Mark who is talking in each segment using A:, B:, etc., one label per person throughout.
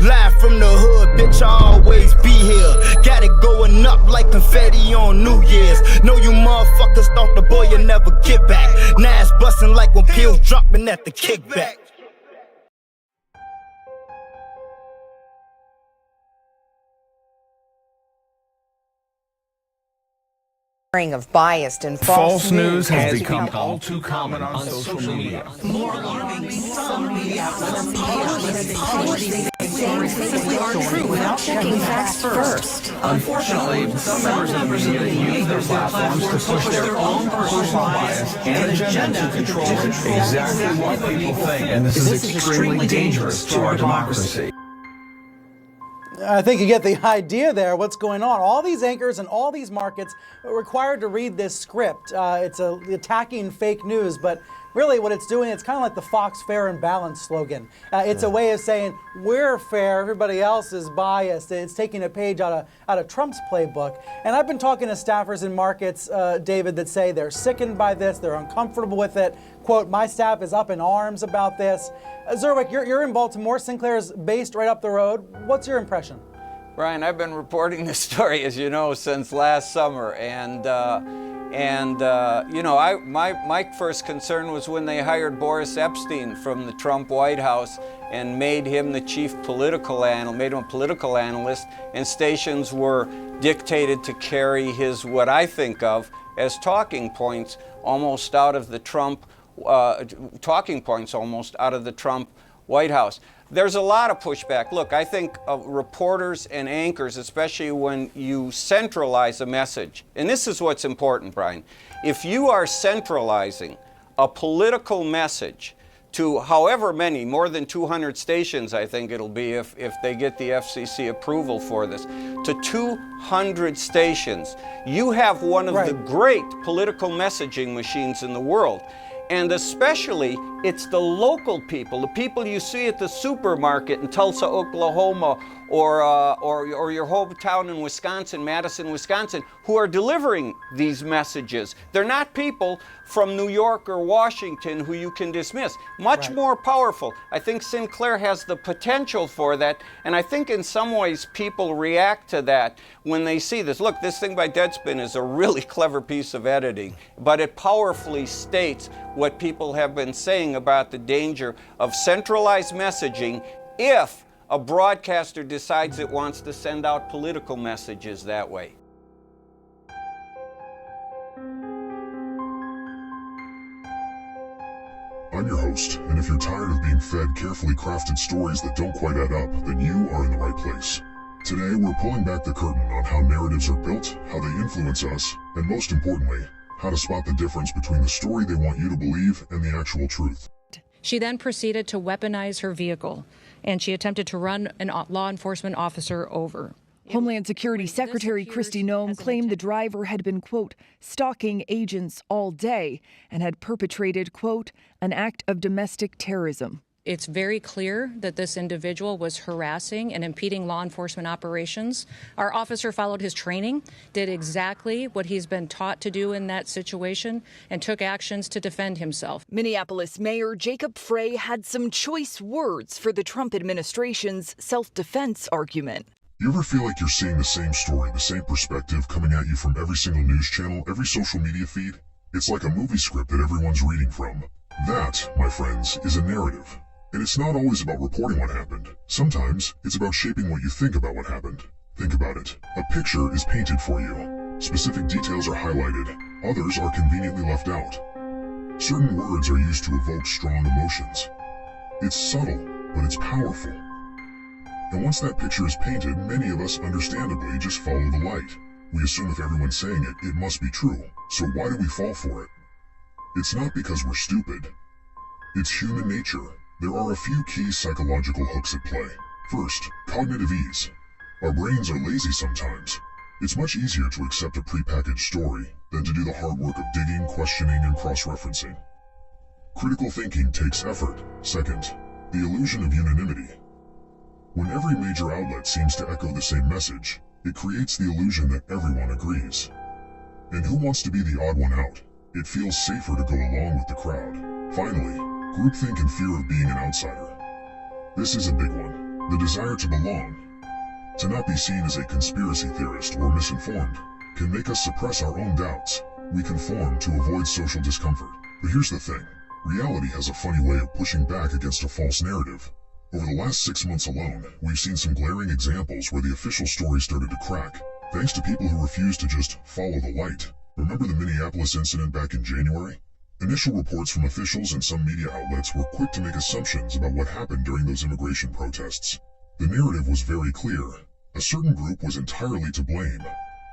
A: Live from the hood, bitch, I always be here. Got it going up like confetti on New Year's. Know you motherfuckers thought the boy you'll never get back. Now it's busting like when pills dropping at the kickback.
B: Of biased and
C: false news has become all too common on social media.
D: More alarming, some media outlets are true without checking facts first.
C: Unfortunately, some members of the media use their platforms to push their own personal bias and agenda to control exactly what people think, and this is extremely dangerous to our democracy.
E: I think you get the idea there, what's going on. All these anchors and all these markets are required to read this script. It's attacking fake news, but really what it's doing, it's kind of like the Fox Fair and Balanced slogan. It's a way of saying, we're fair, everybody else is biased. It's taking a page out of Trump's playbook. And I've been talking to staffers in markets, David, that say they're sickened by this, they're uncomfortable with it. Quote, my staff is up in arms about this. Zerwick, you're in Baltimore. Sinclair's based right up the road. What's your impression?
F: Brian, I've been reporting this story, as you know, since last summer, and you know, my first concern was when they hired Boris Epstein from the Trump White House and made him the chief political analyst, made him a political analyst, and stations were dictated to carry his, what I think of as talking points, almost out of the Trump White House. There's a lot of pushback. Look, I think reporters and anchors, especially when you centralize a message, and this is what's important, Brian, if you are centralizing a political message to however many, more than 200 stations, I think it'll be if they get the FCC approval for this, to 200 stations, you have one of the great political messaging machines in the world. And especially, it's the local people, the people you see at the supermarket in Tulsa, Oklahoma, or your hometown in Wisconsin, Madison, Wisconsin, who are delivering these messages. They're not people from New York or Washington who you can dismiss. Much more powerful. I think Sinclair has the potential for that, and I think in some ways people react to that when they see this. Look, this thing by Deadspin is a really clever piece of editing, but it powerfully states what people have been saying about the danger of centralized messaging if a broadcaster decides it wants to send out political messages that way.
G: I'm your host, and if you're tired of being fed carefully crafted stories that don't quite add up, then you are in the right place. Today, we're pulling back the curtain on how narratives are built, how they influence us, and most importantly, how to spot the difference between the story they want you to believe and the actual truth.
H: She then proceeded to weaponize her vehicle, and she attempted to run a law enforcement officer over.
I: Homeland Security Secretary Kristi Noem claimed the driver had been, quote, stalking agents all day and had perpetrated, quote, an act of domestic terrorism.
H: It's very clear that this individual was harassing and impeding law enforcement operations. Our officer followed his training, did exactly what he's been taught to do in that situation, and took actions to defend himself.
I: Minneapolis Mayor Jacob Frey had some choice words for the Trump administration's self-defense argument.
G: You ever feel like you're seeing the same story, the same perspective coming at you from every single news channel, every social media feed? It's like a movie script that everyone's reading from. That, my friends, is a narrative. And it's not always about reporting what happened. Sometimes it's about shaping what you think about what happened. Think about it. A picture is painted for you. Specific details are highlighted. Others are conveniently left out. Certain words are used to evoke strong emotions. It's subtle, but it's powerful. And once that picture is painted, many of us understandably just follow the light. We assume if everyone's saying it, it must be true. So why do we fall for it? It's not because we're stupid. It's human nature. There are a few key psychological hooks at play. First, cognitive ease. Our brains are lazy sometimes. It's much easier to accept a prepackaged story than to do the hard work of digging, questioning, and cross-referencing. Critical thinking takes effort. Second, the illusion of unanimity. When every major outlet seems to echo the same message, it creates the illusion that everyone agrees. And who wants to be the odd one out? It feels safer to go along with the crowd. Finally, groupthink and fear of being an outsider. This is a big one. The desire to belong, to not be seen as a conspiracy theorist or misinformed, can make us suppress our own doubts. We conform to avoid social discomfort. But here's the thing. Reality has a funny way of pushing back against a false narrative. Over the last 6 months alone, we've seen some glaring examples where the official story started to crack, thanks to people who refused to just follow the light. Remember the Minneapolis incident back in January? Initial reports from officials and some media outlets were quick to make assumptions about what happened during those immigration protests. The narrative was very clear. A certain group was entirely to blame.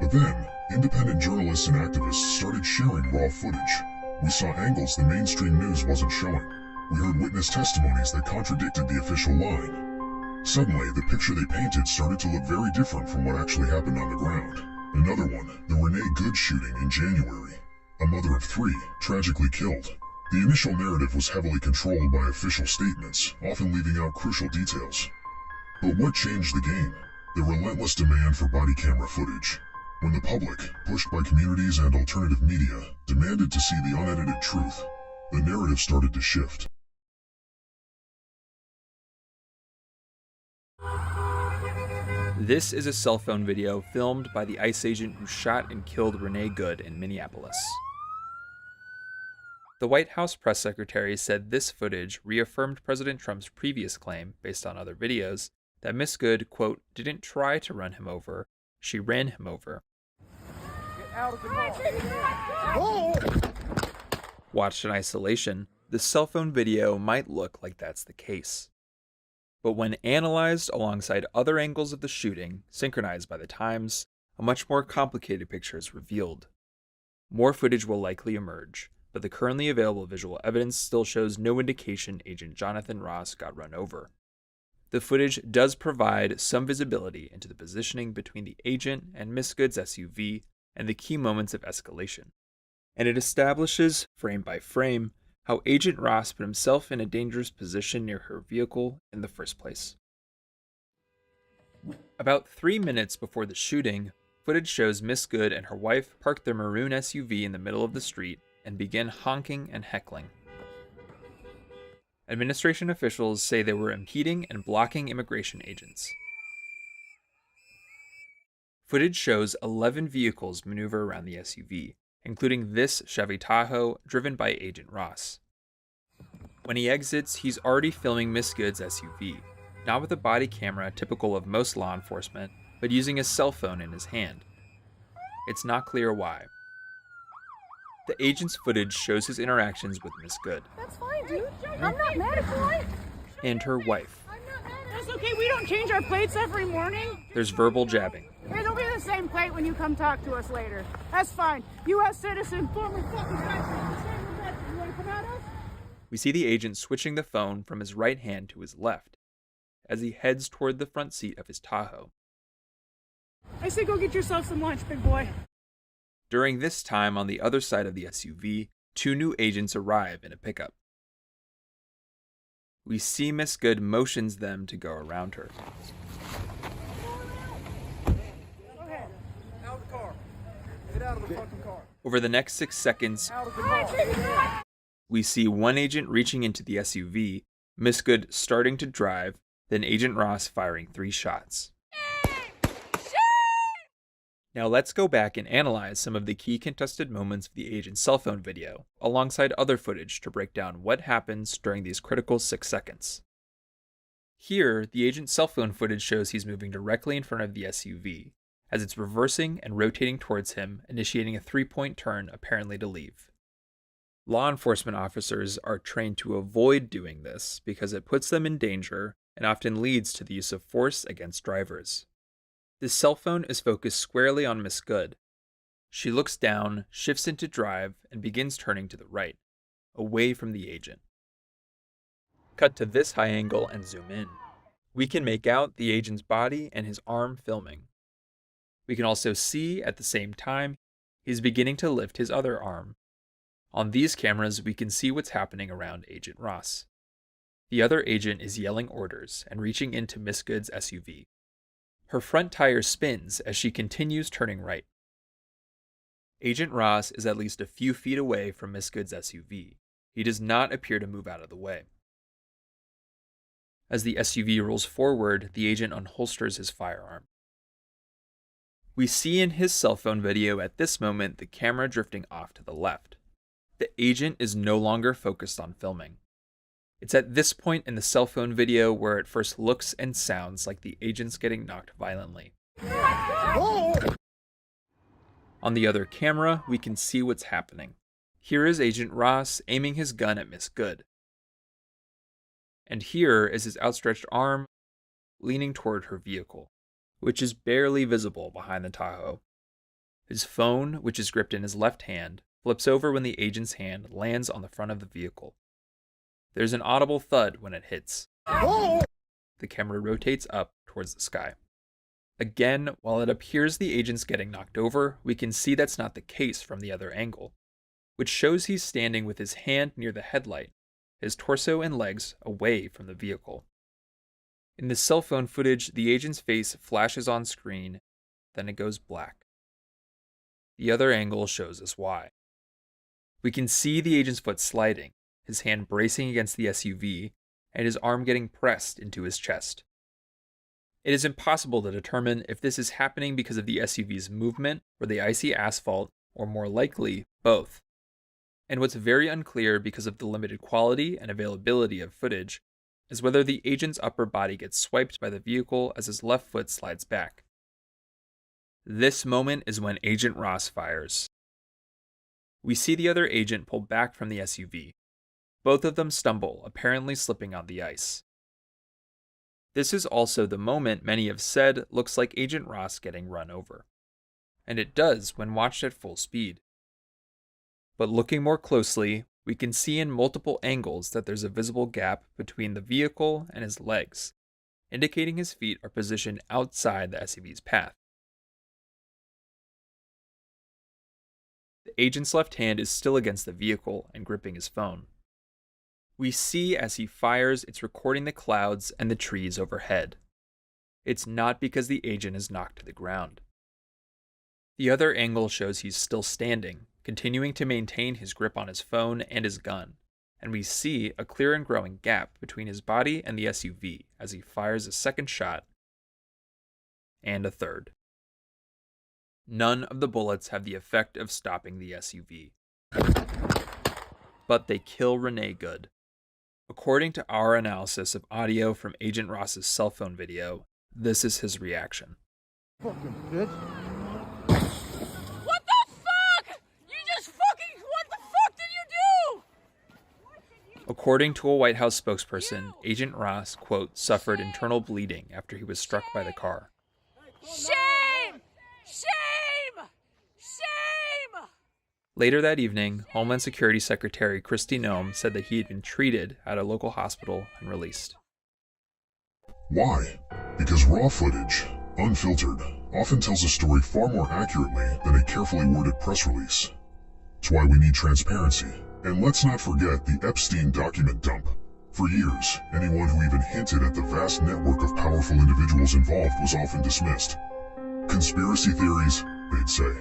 G: But then, independent journalists and activists started sharing raw footage. We saw angles the mainstream news wasn't showing. We heard witness testimonies that contradicted the official line. Suddenly, the picture they painted started to look very different from what actually happened on the ground. Another one, the Renee Good shooting in January. A mother of 3, tragically killed. The initial narrative was heavily controlled by official statements, often leaving out crucial details. But what changed the game? The relentless demand for body camera footage. When the public, pushed by communities and alternative media, demanded to see the unedited truth, the narrative started to shift.
J: This is a cell phone video filmed by the ICE agent who shot and killed Renee Good in Minneapolis. The White House press secretary said this footage reaffirmed President Trump's previous claim, based on other videos, that Miss Good, quote, didn't try to run him over, she ran him over. Watched in isolation, the cell phone video might look like that's the case. But when analyzed alongside other angles of the shooting, synchronized by the Times, a much more complicated picture is revealed. More footage will likely emerge, but the currently available visual evidence still shows no indication Agent Jonathan Ross got run over. The footage does provide some visibility into the positioning between the agent and Miss Good's SUV and the key moments of escalation. And it establishes, frame by frame, how Agent Ross put himself in a dangerous position near her vehicle in the first place. About 3 minutes before the shooting, footage shows Miss Good and her wife park their maroon SUV in the middle of the street and begin honking and heckling. Administration officials say they were impeding and blocking immigration agents. Footage shows 11 vehicles maneuver around the SUV, including this Chevy Tahoe driven by Agent Ross. When he exits, he's already filming Miss Good's SUV, not with a body camera typical of most law enforcement, but using a cell phone in his hand. It's not clear why. The agent's footage shows his interactions with Miss Good.
K: That's fine, dude. I'm not mad at you.
J: And her wife.
K: That's okay. We don't change our plates every morning.
J: There's verbal jabbing.
K: It'll be the same plate when you come talk to us later. That's fine. U.S. citizen, former fucking country. You want to come at us?
J: We see the agent switching the phone from his right hand to his left as he heads toward the front seat of his Tahoe.
K: I say go get yourself some lunch, big boy.
J: During this time, on the other side of the SUV, 2 new agents arrive in a pickup. We see Miss Good motions them to go around her.
K: Okay. Out of the car. Get out of the fucking car.
J: Over the next 6 seconds,
K: Out of the car.
J: we see one agent reaching into the SUV, Miss Good starting to drive, then Agent Ross firing 3 shots. Now let's go back and analyze some of the key contested moments of the agent's cell phone video, alongside other footage to break down what happens during these critical 6 seconds. Here, the agent's cell phone footage shows he's moving directly in front of the SUV, as it's reversing and rotating towards him, initiating a 3-point turn apparently to leave. Law enforcement officers are trained to avoid doing this because it puts them in danger and often leads to the use of force against drivers. The cell phone is focused squarely on Miss Good. She looks down, shifts into drive, and begins turning to the right, away from the agent. Cut to this high angle and zoom in. We can make out the agent's body and his arm filming. We can also see, at the same time, he's beginning to lift his other arm. On these cameras, we can see what's happening around Agent Ross. The other agent is yelling orders and reaching into Miss Good's SUV. Her front tire spins as she continues turning right. Agent Ross is at least a few feet away from Miss Good's SUV. He does not appear to move out of the way. As the SUV rolls forward, the agent unholsters his firearm. We see in his cell phone video at this moment the camera drifting off to the left. The agent is no longer focused on filming. It's at this point in the cell phone video where it first looks and sounds like the agent's getting knocked violently. On the other camera, we can see what's happening. Here is Agent Ross aiming his gun at Miss Good. And here is his outstretched arm leaning toward her vehicle, which is barely visible behind the Tahoe. His phone, which is gripped in his left hand, flips over when the agent's hand lands on the front of the vehicle. There's an audible thud when it hits. The camera rotates up towards the sky. Again, while it appears the agent's getting knocked over, we can see that's not the case from the other angle, which shows he's standing with his hand near the headlight, his torso and legs away from the vehicle. In the cell phone footage, the agent's face flashes on screen, then it goes black. The other angle shows us why. We can see the agent's foot sliding, his hand bracing against the SUV, and his arm getting pressed into his chest. It is impossible to determine if this is happening because of the SUV's movement or the icy asphalt, or more likely, both. And what's very unclear because of the limited quality and availability of footage is whether the agent's upper body gets swiped by the vehicle as his left foot slides back. This moment is when Agent Ross fires. We see the other agent pull back from the SUV. Both of them stumble, apparently slipping on the ice. This is also the moment many have said looks like Agent Ross getting run over. And it does when watched at full speed. But looking more closely, we can see in multiple angles that there's a visible gap between the vehicle and his legs, indicating his feet are positioned outside the SUV's path. The agent's left hand is still against the vehicle and gripping his phone. We see as he fires, it's recording the clouds and the trees overhead. It's not because the agent is knocked to the ground. The other angle shows he's still standing, continuing to maintain his grip on his phone and his gun, and we see a clear and growing gap between his body and the SUV as he fires a second shot and a third. None of the bullets have the effect of stopping the SUV, but they kill Renee Good. According to our analysis of audio from Agent Ross's cell phone video, this is his reaction.
K: Fucking bitch.
D: What the fuck? What the fuck did you do?
J: According to a White House spokesperson, Agent Ross, quote, suffered internal bleeding after he was struck by the car.
D: Shame! Shame! Shame!
J: Later that evening, Homeland Security Secretary Kristi Noem said that he had been treated at a local hospital and released.
G: Why? Because raw footage, unfiltered, often tells a story far more accurately than a carefully worded press release. It's why we need transparency. And let's not forget the Epstein document dump. For years, anyone who even hinted at the vast network of powerful individuals involved was often dismissed. Conspiracy theories, they'd say.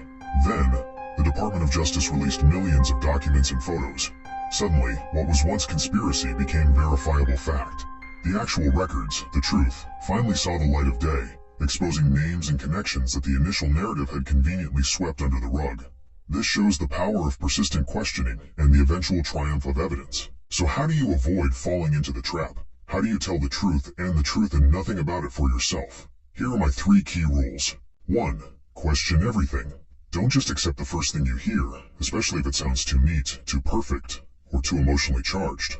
G: Then, the Department of Justice released millions of documents and photos. Suddenly, what was once conspiracy became verifiable fact. The actual records, the truth, finally saw the light of day, exposing names and connections that the initial narrative had conveniently swept under the rug. This shows the power of persistent questioning and the eventual triumph of evidence. So how do you avoid falling into the trap? How do you tell the truth and nothing about it for yourself? Here are my 3 key rules. 1. Question everything. Don't just accept the first thing you hear, especially if it sounds too neat, too perfect, or too emotionally charged.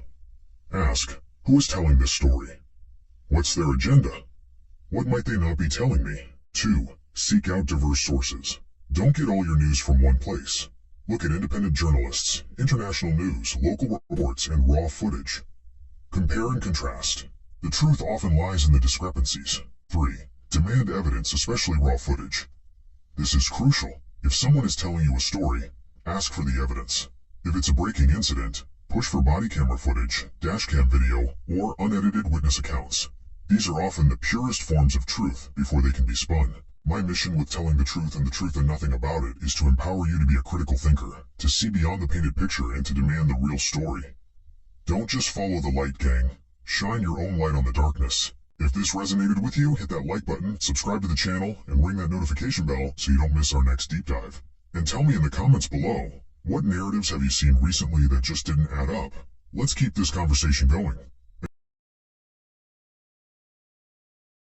G: Ask, who is telling this story? What's their agenda? What might they not be telling me? 2. Seek out diverse sources. Don't get all your news from one place. Look at independent journalists, international news, local reports, and raw footage. Compare and contrast. The truth often lies in the discrepancies. 3. Demand evidence, especially raw footage. This is crucial. If someone is telling you a story, ask for the evidence. If it's a breaking incident, push for body camera footage, dashcam video, or unedited witness accounts. These are often the purest forms of truth before they can be spun. My mission with telling the truth and nothing about it is to empower you to be a critical thinker, to see beyond the painted picture and to demand the real story. Don't just follow the light, gang. Shine your own light on the darkness. If this resonated with you, hit that like button, subscribe to the channel, and ring that notification bell so you don't miss our next deep dive. And tell me in the comments below, what narratives have you seen recently that just didn't add up? Let's keep this conversation going.